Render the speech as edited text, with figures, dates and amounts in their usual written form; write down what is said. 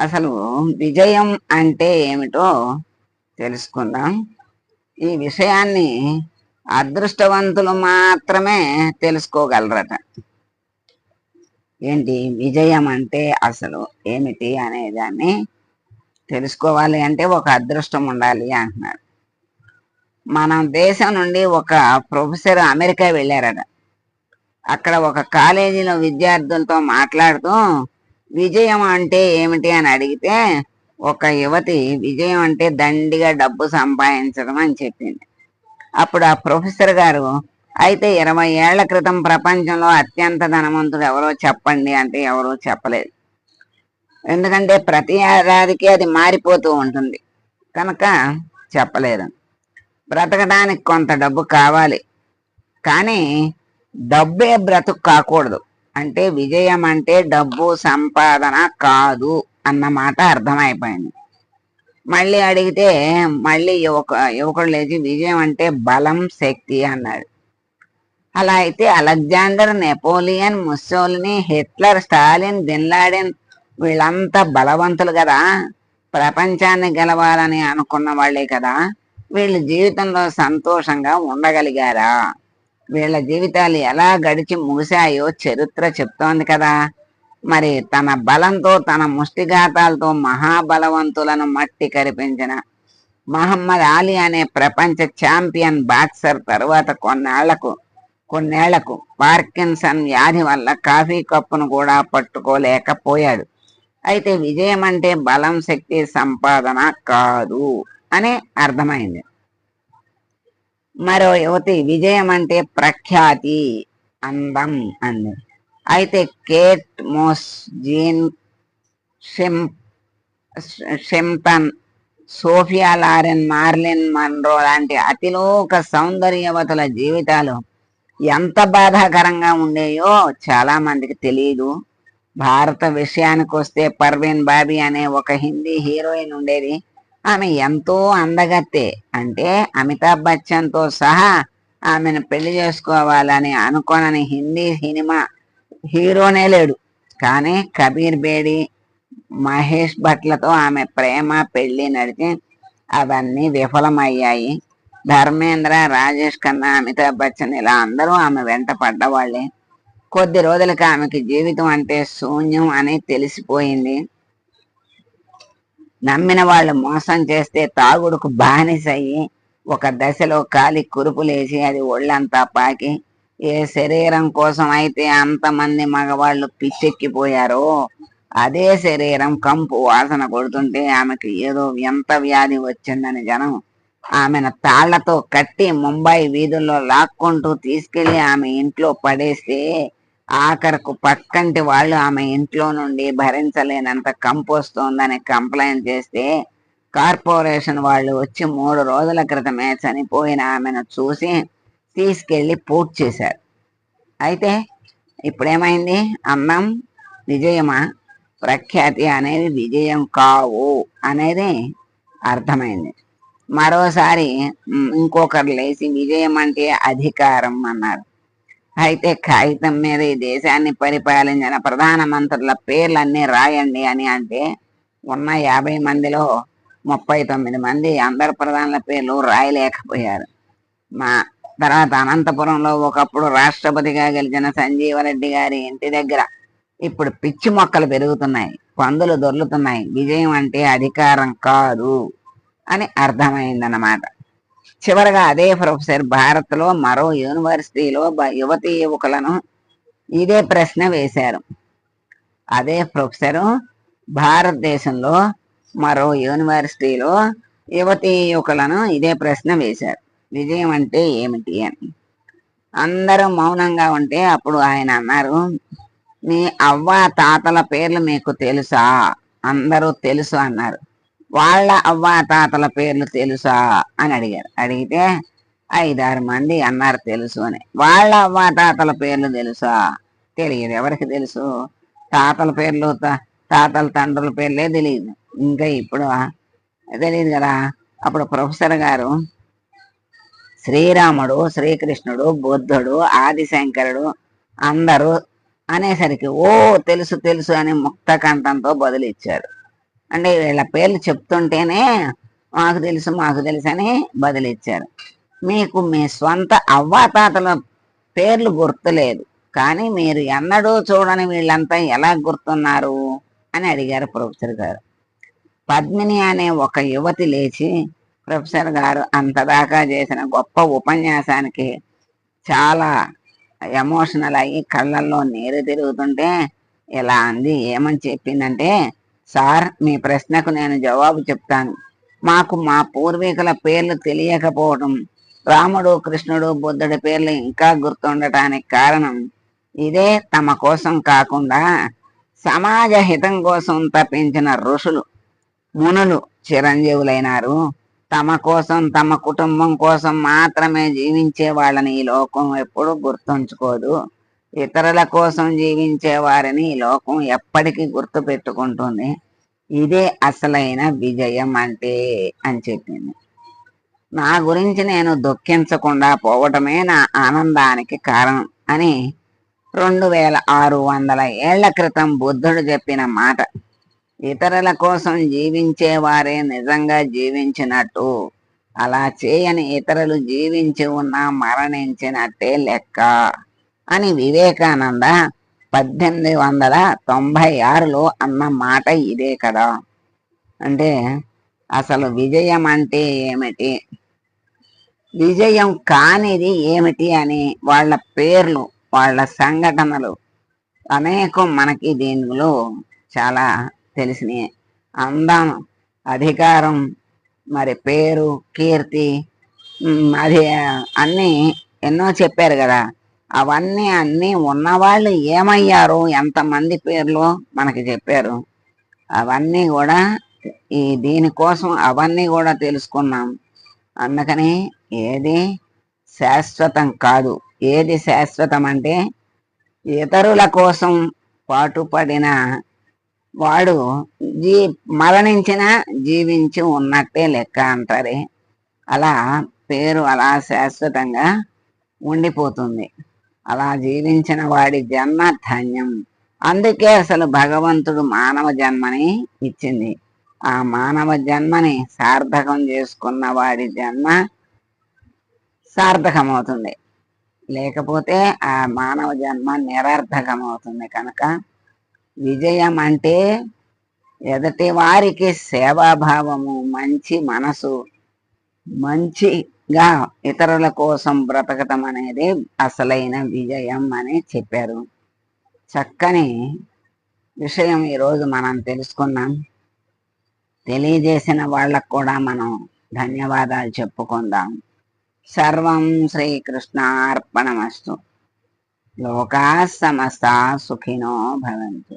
అసలు విజయం అంటే ఏమిటో తెలుసుకుందాం. ఈ విషయాన్ని అదృష్టవంతులు మాత్రమే తెలుసుకోగలరట. ఏంటి విజయం అంటే అసలు ఏమిటి అనే దాన్ని తెలుసుకోవాలి అంటే ఒక అదృష్టం ఉండాలి అంటున్నాడు. మన దేశం నుండి ఒక ప్రొఫెసర్ అమెరికా వెళ్ళారట. అక్కడ ఒక కాలేజీలో విద్యార్థులతో మాట్లాడుతూ విజయం అంటే ఏమిటి అని అడిగితే ఒక యువతి విజయం అంటే దండిగా డబ్బు సంపాదించడం అని చెప్పింది. అప్పుడు ఆ ప్రొఫెసర్ గారు, అయితే 20 ఏళ్ల క్రితం ప్రపంచంలో అత్యంత ధనవంతుడు ఎవరో చెప్పండి అంటే ఎవరో చెప్పలేదు. ఎందుకంటే ప్రతి ఏడాదికి అది మారిపోతూ ఉంటుంది కనుక చెప్పలేదు. బ్రతకడానికి కొంత డబ్బు కావాలి, కానీ డబ్బే బ్రతుకు కాకూడదు. అంటే విజయం అంటే డబ్బు సంపాదన కాదు అన్నమాట అర్థమైపోయింది. మళ్ళీ అడిగితే మళ్ళీ యువకుడు లేచి విజయం అంటే బలం శక్తి అన్నాడు. అలా అయితే Alexander, Napoleon, Mussolini, Hitler, Stalin, bin Laden వీళ్ళంతా బలవంతులు కదా, ప్రపంచాన్ని గెలవాలని అనుకున్న వాళ్ళే కదా. వీళ్ళ జీవితంలో సంతోషంగా ఉండగలిగారా? వీళ్ళ జీవితాలు ఎలా గడిచి ముగిశాయో చరిత్ర చెప్తోంది కదా. మరి తన బలంతో తన ముష్టిఘాతాలతో మహాబలవంతులను మట్టి కరిపించిన మహమ్మద్ అలీ అనే ప్రపంచ ఛాంపియన్ బాక్సర్ తరువాత కొన్నేళ్లకు పార్కిన్సన్ వ్యాధి వల్ల కాఫీ కప్పును కూడా పట్టుకోలేకపోయాడు. అయితే విజయం అంటే బలం శక్తి సంపాదన కాదు అని అర్థమైంది. మరో యువతి విజయం అంటే ప్రఖ్యాతి అందం అంది. అయితే Kate Moss, Jean Shrimpton, Sophia Loren, Marilyn Monroe లాంటి అతిలోక సౌందర్యవతుల జీవితాలు ఎంత బాధాకరంగా ఉండేయో చాలా మందికి తెలియదు. భారత విషయానికి వస్తే పర్వీన్ బాబీ అనే ఒక హిందీ హీరోయిన్ ఉండేది. ఆమె ఎంతో అందగత్తే. అంటే అమితాబ్ బచ్చన్తో సహా ఆమెను పెళ్లి చేసుకోవాలని అనుకోనని హిందీ సినిమా హీరోనే లేడు. కానీ కబీర్ బేడి, మహేష్ భట్లతో ఆమె ప్రేమ పెళ్లి నడిచి అవన్నీ విఫలమయ్యాయి. ధర్మేంద్ర, రాజేష్ ఖన్నా, అమితాబ్ బచ్చన్ ఇలా అందరూ ఆమె వెంట పడ్డవాళ్లే. కొద్ది రోజులకి ఆమెకి జీవితం అంటే శూన్యం అని తెలిసిపోయింది. నమ్మిన వాళ్ళు మోసం చేస్తే తాగుడుకు బానిసయ్యి ఒక దశలో కాలి కురుపులేసి అది ఒళ్ళంతా పాకి ఏ శరీరం కోసం అయితే అంతమంది మగవాళ్ళు పిచ్చెక్కిపోయారో అదే శరీరం కంపు వాసన కొడుతుంటే ఆమెకు ఏదో వింత వ్యాధి వచ్చిందని జనం ఆమెను తాళ్లతో కట్టి ముంబై వీధుల్లో లాక్కుంటూ తీసుకెళ్లి ఆమె ఇంట్లో పడేస్తే ఆఖరకు పక్కంటి వాళ్ళు ఆమె ఇంట్లో నుండి భరించలేనంత కంపు వస్తోందని కంప్లైంట్ చేస్తే కార్పొరేషన్ వాళ్ళు వచ్చి 3 రోజుల క్రితమే చనిపోయిన ఆమెను చూసి తీసుకెళ్లి పూర్తి చేశారు. అయితే ఇప్పుడేమైంది? అందం విజయమా, ప్రఖ్యాతి అనేది విజయం కావు అనేది అర్థమైంది. మరోసారి ఇంకొకరు లేచి విజయం అంటే అధికారం అన్నారు. అయితే కాగితం మీద ఈ దేశాన్ని పరిపాలించిన ప్రధానమంత్రుల పేర్లన్నీ రాయండి అని అంటే ఉన్న 50 మందిలో 39 మంది అందరు ప్రధానుల పేర్లు రాయలేకపోయారు. మా తర్వాత అనంతపురంలో ఒకప్పుడు రాష్ట్రపతిగా గెలిచిన సంజీవరెడ్డి గారి ఇంటి దగ్గర ఇప్పుడు పిచ్చి మొక్కలు పెరుగుతున్నాయి, పందులు దొర్లుతున్నాయి. విజయం అంటే అధికారం కాదు అని అర్థమైందన్నమాట. చివరగా అదే ప్రొఫెసర్ భారత్లో మరో యూనివర్సిటీలో యువతీ యువకులను ఇదే ప్రశ్న వేశారు. అదే ప్రొఫెసరు భారతదేశంలో మరో యూనివర్సిటీలో యువతీ యువకులను ఇదే ప్రశ్న వేశారు, విజయం అంటే ఏమిటి అని. అందరూ మౌనంగా ఉంటే అప్పుడు ఆయన అన్నారు, మీ అవ్వ తాతల పేర్లు మీకు తెలుసా? అందరూ తెలుసు అన్నారు. వాళ్ళ అవ్వ తాతల పేర్లు తెలుసా అని అడిగారు. అడిగితే 5-6 మంది అన్నారు తెలుసు అని. వాళ్ళ అవ్వ తాతల పేర్లు తెలుసా? తెలియదు. ఎవరికి తెలుసు? తాతల పేర్లు తాతల తండ్రుల పేర్లే తెలియదు. ఇంకా ఇప్పుడు తెలియదు కదా. అప్పుడు ప్రొఫెసర్ గారు శ్రీరాముడు, శ్రీకృష్ణుడు, బుద్ధుడు, ఆదిశంకరుడు అందరూ అనేసరికి ఓ తెలుసు తెలుసు అని ముక్త కంఠంతో బదులిచ్చాడు. అంటే వీళ్ళ పేర్లు చెప్తుంటేనే మాకు తెలుసు అని బదులిచ్చారు. మీకు మీ స్వంత అవ్వాతాతల పేర్లు గుర్తులేదు, కానీ మీరు ఎన్నడూ చూడని వీళ్ళంతా ఎలా గుర్తున్నారు అని అడిగారు ప్రొఫెసర్ గారు. పద్మిని అనే ఒక యువతి లేచి, ప్రొఫెసర్ గారు అంతదాకా చేసిన గొప్ప ఉపన్యాసానికి చాలా ఎమోషనల్ అయ్యి కళ్ళల్లో నీరు తిరుగుతుంటే ఇలా అంది. ఏమని చెప్పిందంటే, సార్, మీ ప్రశ్నకు నేను జవాబు చెప్తాను. మాకు మా పూర్వీకుల పేర్లు తెలియకపోవడం, రాముడు, కృష్ణుడు, బుద్ధుడి పేర్లు ఇంకా గుర్తుండటానికి కారణం ఇదే. తమ కోసం కాకుండా సమాజ హితం కోసం తప్పించిన ఋషులు, మునులు చిరంజీవులైనారు. తమ కోసం, తమ కుటుంబం కోసం మాత్రమే జీవించే వాళ్ళని ఈ లోకం ఎప్పుడు గుర్తుంచుకోదు. ఇతరుల కోసం జీవించే వారిని ఈ లోకం ఎప్పటికీ గుర్తు పెట్టుకుంటుంది. ఇదే అసలైన విజయం అంటే అని చెప్పింది. నా గురించి నేను దుఃఖించకుండా పోవటమే నా ఆనందానికి కారణం అని 2600 ఏళ్ల క్రితం బుద్ధుడు చెప్పిన మాట. ఇతరుల కోసం జీవించే వారే నిజంగా జీవించినట్టు, అలా చేయని ఇతరులు జీవించి ఉన్నా మరణించినట్టే లెక్క అని వివేకానంద 1896లో అన్న మాట ఇదే కదా. అంటే అసలు విజయం అంటే ఏమిటి, విజయం కానిది ఏమిటి అని వాళ్ళ పేర్లు, వాళ్ళ సంఘటనలు అనేకం మనకి దీనిలో చాలా తెలిసినాయి. అందం, అధికారం, మరి పేరు, కీర్తి, అది అన్నీ ఎన్నో చెప్పారు కదా. అన్నీ ఉన్నవాళ్ళు ఏమయ్యారు, ఎంతమంది పేర్లు మనకి చెప్పారు. అవన్నీ కూడా దీనికోసం అవన్నీ కూడా తెలుసుకున్నాం. అందుకని ఏది శాశ్వతం కాదు. ఏది శాశ్వతం అంటే ఇతరుల కోసం పాటుపడిన వాడు మరణించిన జీవించి ఉన్నట్టే లెక్క అంటారే, అలా పేరు అలా శాశ్వతంగా ఉండిపోతుంది. అలా జీవించిన వాడి జన్మ ధన్యం. అందుకే అసలు భగవంతుడు మానవ జన్మని ఇచ్చింది. ఆ మానవ జన్మని సార్థకం చేసుకున్న వాడి జన్మ సార్థకమవుతుంది, లేకపోతే ఆ మానవ జన్మ నిరర్థకమవుతుంది. కనుక విజయం అంటే ఎదుటి వారికి సేవాభావము, మంచి మనసు, మంచిగా ఇతరుల కోసం బ్రతకటం అనేది అసలైన విజయం అని చెప్పారు. చక్కని విషయం ఈరోజు మనం తెలుసుకున్నాం. తెలియజేసిన వాళ్ళకు కూడా మనం ధన్యవాదాలు చెప్పుకుందాం. సర్వం శ్రీకృష్ణార్పణమస్తు. లోకా సమస్తా సుఖినో భవంతు.